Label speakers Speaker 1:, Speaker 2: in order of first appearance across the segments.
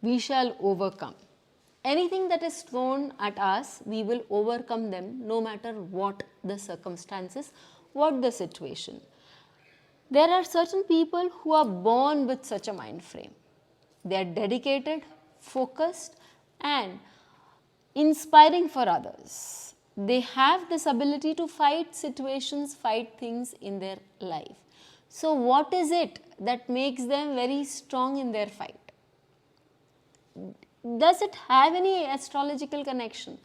Speaker 1: we shall overcome. Anything that is thrown at us, we will overcome them no matter what the circumstances, what the situation. There are certain people who are born with such a mind frame. They are dedicated, focused and inspiring for others. They have this ability to fight situations, fight things in their life. So what is it that makes them very strong in their fight? Does it have any astrological connection?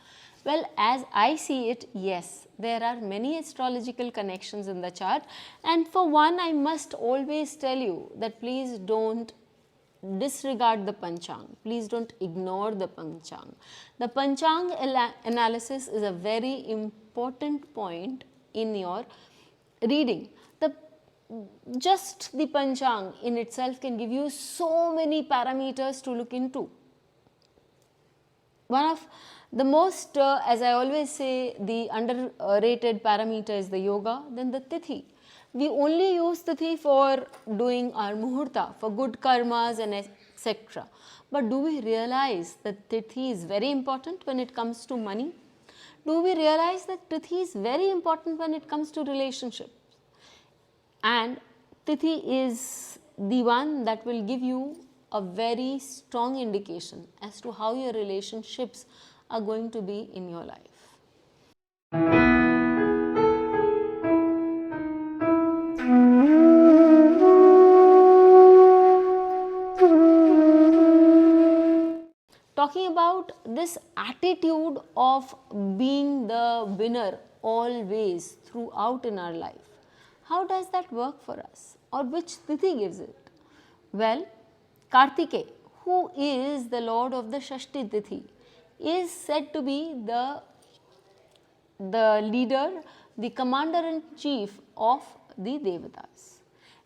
Speaker 1: Well, as I see it, yes, there are many astrological connections in the chart, and for one I must always tell you that please don't disregard the Panchang, please don't ignore the Panchang. The Panchang analysis is a very important point in your reading. Just the Panchang in itself can give you so many parameters to look into. One of the most, as I always say, the underrated parameter is the yoga, then the Tithi. We only use Tithi for doing our muhurta, for good karmas and etc. But do we realize that Tithi is very important when it comes to money? Do we realize that Tithi is very important when it comes to relationships? And Tithi is the one that will give you a very strong indication as to how your relationships are going to be in your life. Talking about this attitude of being the winner always throughout in our life, how does that work for us, or which Tithi gives it? Well, Kartikeya, who is the lord of the Shashti Tithi, is said to be the leader, the commander-in-chief of the Devatas.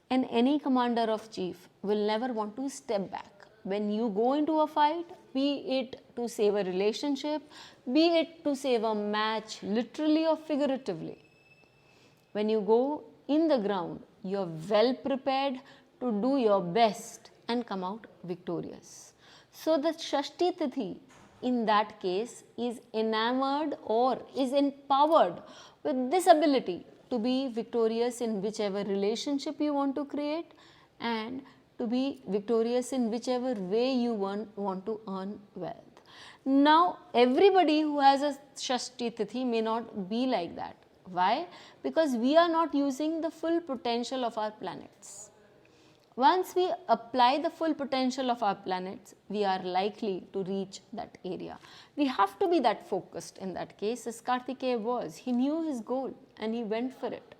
Speaker 1: And any commander-of-chief will never want to step back. When you go into a fight, be it to save a relationship, be it to save a match, literally or figuratively, when you go in the ground, you are well prepared to do your best and come out victorious. So the Shashti Tithi in that case is enamored or is empowered with this ability to be victorious in whichever relationship you want to create and to be victorious in whichever way you want to earn wealth. Now, everybody who has a Shashti Tithi may not be like that. Why? Because we are not using the full potential of our planets. Once we apply the full potential of our planets, we are likely to reach that area. We have to be that focused in that case, as Kartikeya was. He knew his goal and he went for it.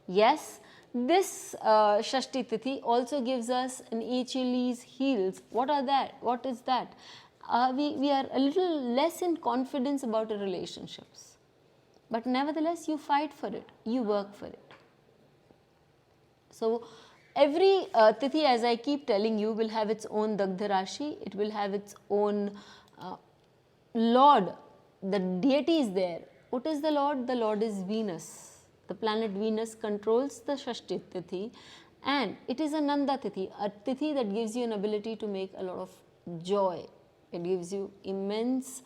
Speaker 1: Yes, this Shashti Tithi also gives us an Achilles heels. What are that? What is that? We are a little less in confidence about our relationships. But nevertheless, you fight for it, you work for it. So, every Tithi, as I keep telling you, will have its own Dagdha Rashi, it will have its own Lord, the deity is there. What is the Lord? The Lord is Venus. The planet Venus controls the Shashti Tithi, and it is a Nanda Tithi, a Tithi that gives you an ability to make a lot of joy. It gives you immense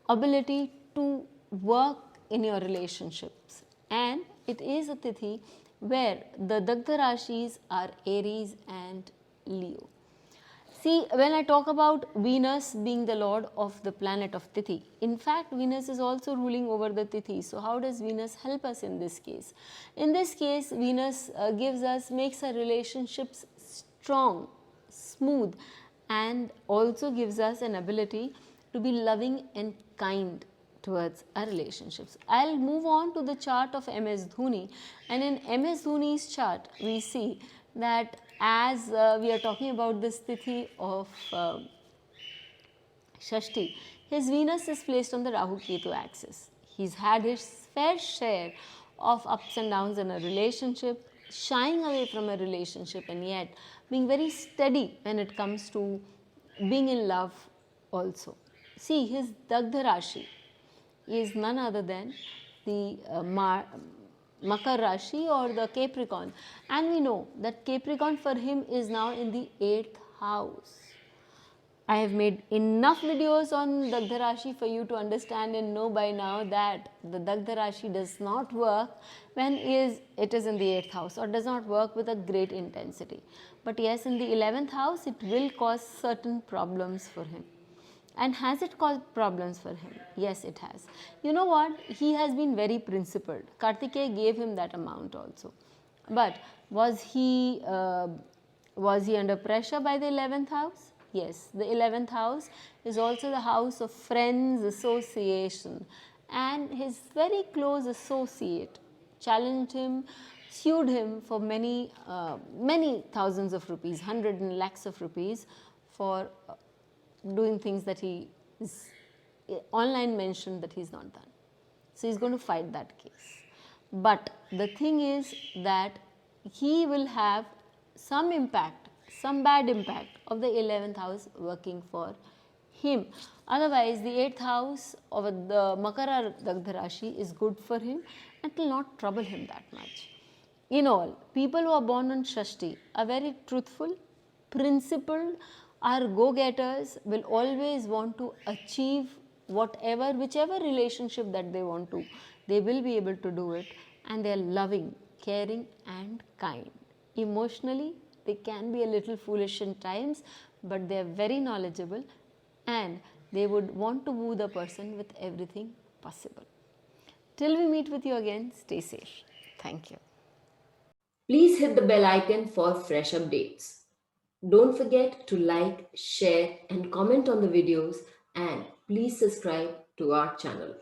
Speaker 1: ability to work in your relationships, and it is a Tithi where the Dagdha Rashis are Aries and Leo. See, when I talk about Venus being the lord of the planet of Tithi, in fact Venus is also ruling over the Tithi. So how does Venus help us in this case? In this case, Venus makes our relationships strong, smooth, and also gives us an ability to be loving and kind towards our relationships. I'll move on to the chart of MS Dhoni, and in MS Dhoni's chart we see that as we are talking about this Tithi of Shashti, his Venus is placed on the Rahu Ketu axis. He's had his fair share of ups and downs in a relationship, shying away from a relationship, and yet being very steady when it comes to being in love also. See, his Dagdha Rashi is none other than the Makar Rashi or the Capricorn, and we know that Capricorn for him is now in the 8th house. I have made enough videos on Dagdha Rashi for you to understand and know by now that the Dagdha Rashi does not work when it is in the 8th house, or does not work with a great intensity. But yes, in the 11th house, it will cause certain problems for him. And has it caused problems for him? Yes, it has. You know what? He has been very principled. Kartikeya gave him that amount also. But was he under pressure by the 11th house? Yes, the 11th house is also the house of friends, association, and his very close associate challenged him, sued him for many thousands of rupees, hundreds and lakhs of rupees, for doing things that he is online mentioned that he's not done. So he's going to fight that case. But the thing is that he will have some impact, some bad impact of the 11th house working for him. Otherwise, the 8th house of the Makara Dagdha Rashi is good for him and will not trouble him that much. In all, people who are born on Shashti are very truthful, principled, are go-getters, will always want to achieve whichever relationship that they want to, they will be able to do it, and they are loving, caring and kind. Emotionally, they can be a little foolish in times, but they are very knowledgeable and they would want to woo the person with everything possible. Till we meet with you again, stay safe. Thank you.
Speaker 2: Please hit the bell icon for fresh updates. Don't forget to like, share and comment on the videos, and please subscribe to our channel.